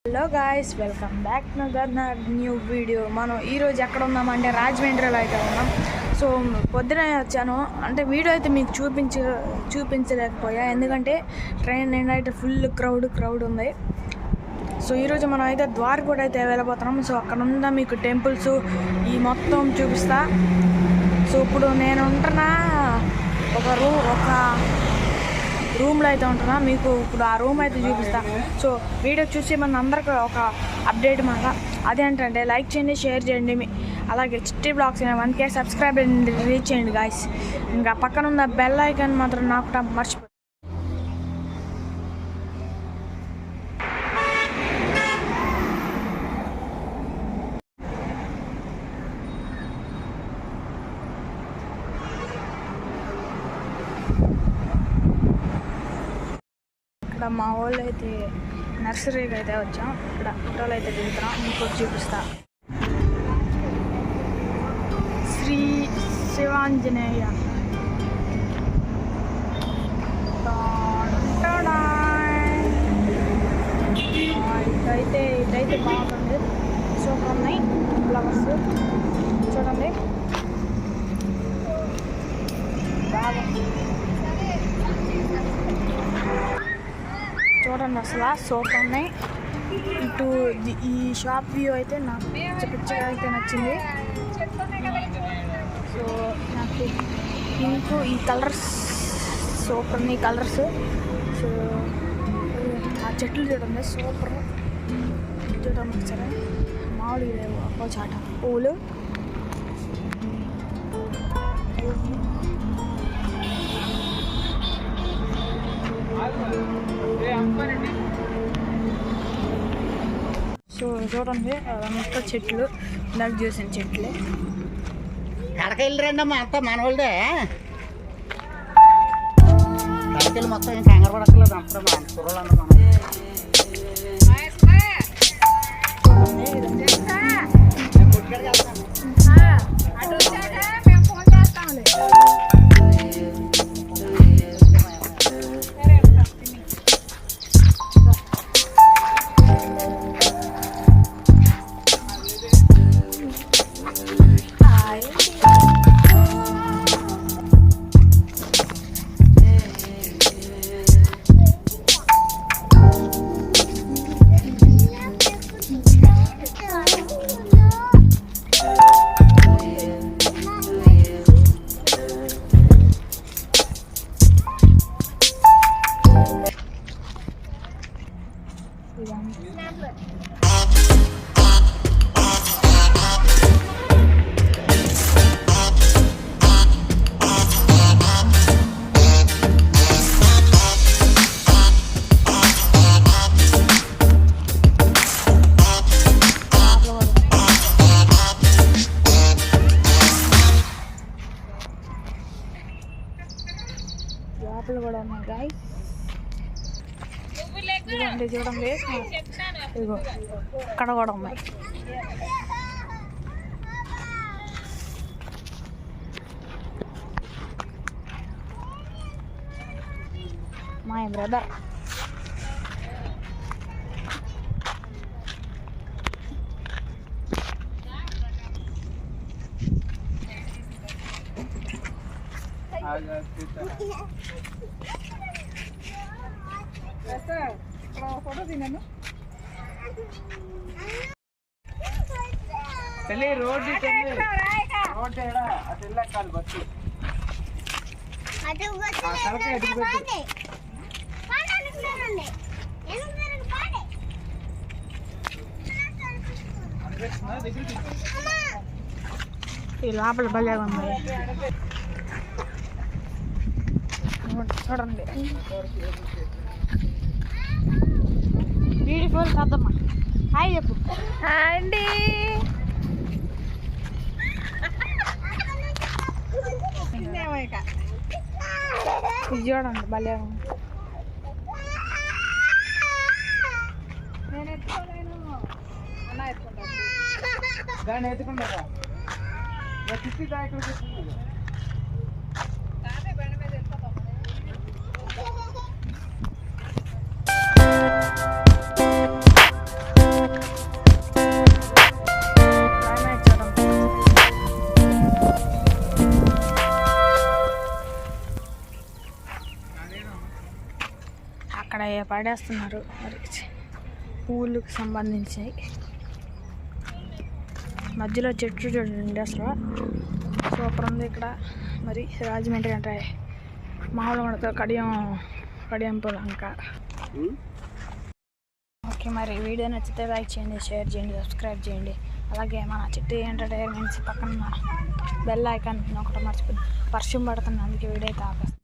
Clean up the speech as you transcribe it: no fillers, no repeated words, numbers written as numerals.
Hello guys, welcome back to new video. మనం ఈరోజు ఎక్కడ ఉన్నామంటే రాజమండ్రిలో అయితే ఉన్నాం. సో పొద్దున వచ్చాను అంటే వీడియో అయితే మీకు చూపించలేకపోయా, ఎందుకంటే ట్రైన్ నిండా అయితే ఫుల్ క్రౌడ్ ఉంది. సో ఈరోజు మనం అయితే ద్వారకోట అయితే వెళ్ళిపోతున్నాం. సో అక్కడ ఉన్న మీకు టెంపుల్స్ ఈ మొత్తం చూపిస్తా. సో ఇప్పుడు నేను ఉంటున్న ఒక రూమ్లో అయితే ఉంటున్నా, మీకు ఇప్పుడు ఆ రూమ్ అయితే చూపిస్తా. సో వీడియో చూసి మన అందరికి ఒక అప్డేట్ మాట అదేంటంటే లైక్ చేయండి, షేర్ చేయండి, అలాగే చిట్టి బ్లాగ్స్ 1K సబ్స్క్రైబ్ రీచ్ చేయండి గాయస్. ఇంకా పక్కన ఉన్న బెల్ ఐకాన్ మాత్రం నాకు మర్చిపో. ఇక్కడ మా వాళ్ళు అయితే నర్సరీకి అయితే వచ్చాం. ఇక్కడ ఫోటోలు అయితే దిగుతున్నాం, మీకు చూపిస్తా. శ్రీ శివాంజనేయ ఇదైతే బాగుంది. సూపర్ ఉన్నాయి ఫ్లవర్స్, చూడండి బాగుంది. చూడండి అసలు సూపర్ ఉన్నాయి. ఇటు ఈ షాప్ వ్యూ అయితే నాకు పిచ్చగా అయితే నచ్చింది. సో నాకు పింక్ ఈ కలర్స్ సూపర్ ఉన్నాయి కలర్స్. సో ఆ చెట్లు చూడండి సూపర్, చూడండి సరే మామిడి లేవు అప్పో చాట పూలు. సో చూడండి అదంతా చెట్లు, నాకు చూసిన చెట్లు. కడక వెళ్ళిరండి అమ్మా, అంతా మనవాళ్ళే. కడకెళ్ళి మొత్తం ఏం కంగారు పడక్కర్లేదు, అంతా మన కుర్రోళ్ళు మనం. లోపల కూడా ఉన్నాయి గాయ్స్, చూడండి ఇదిగో అక్కడ కూడా ఉన్నాయి. మై బ్రదర్ ఫోటో తిన్నాను. రోడ్డు అటు వెళ్ళాలి బస్సు. ఈ లోపల భలే ఉంది చూడండి, బ్యూటిఫుల్ కదమ్మా. హాయ్ చెప్పు. హాయ్ అండి. ఇది చూడండి భలే ఉంది. నేను ఎత్తుకోలేను, అన్న ఎత్తుకుంటా. దాన్ని ఎత్తుకుంటా అక్కడ పడేస్తున్నారు మరి పూలకు సంబంధించి. మధ్యలో చెట్టు చూడండి అసలు సూపర్ ఉంది ఇక్కడ. మరి రాజమండ్రి అంటే మామూలు మనతో కడియం పొలంక. ఓకే, మరి వీడియో నచ్చితే లైక్ చేయండి, షేర్ చేయండి, సబ్స్క్రైబ్ చేయండి. అలాగే మన చిట్టి ఎంటర్టైన్మెంట్స్ పక్కన బెల్ ఐకాన్ ఒకటి మర్చిపోయింది. వర్షం పడుతుంది, అందుకే వీడియో అయితే ఆపేస్తాను.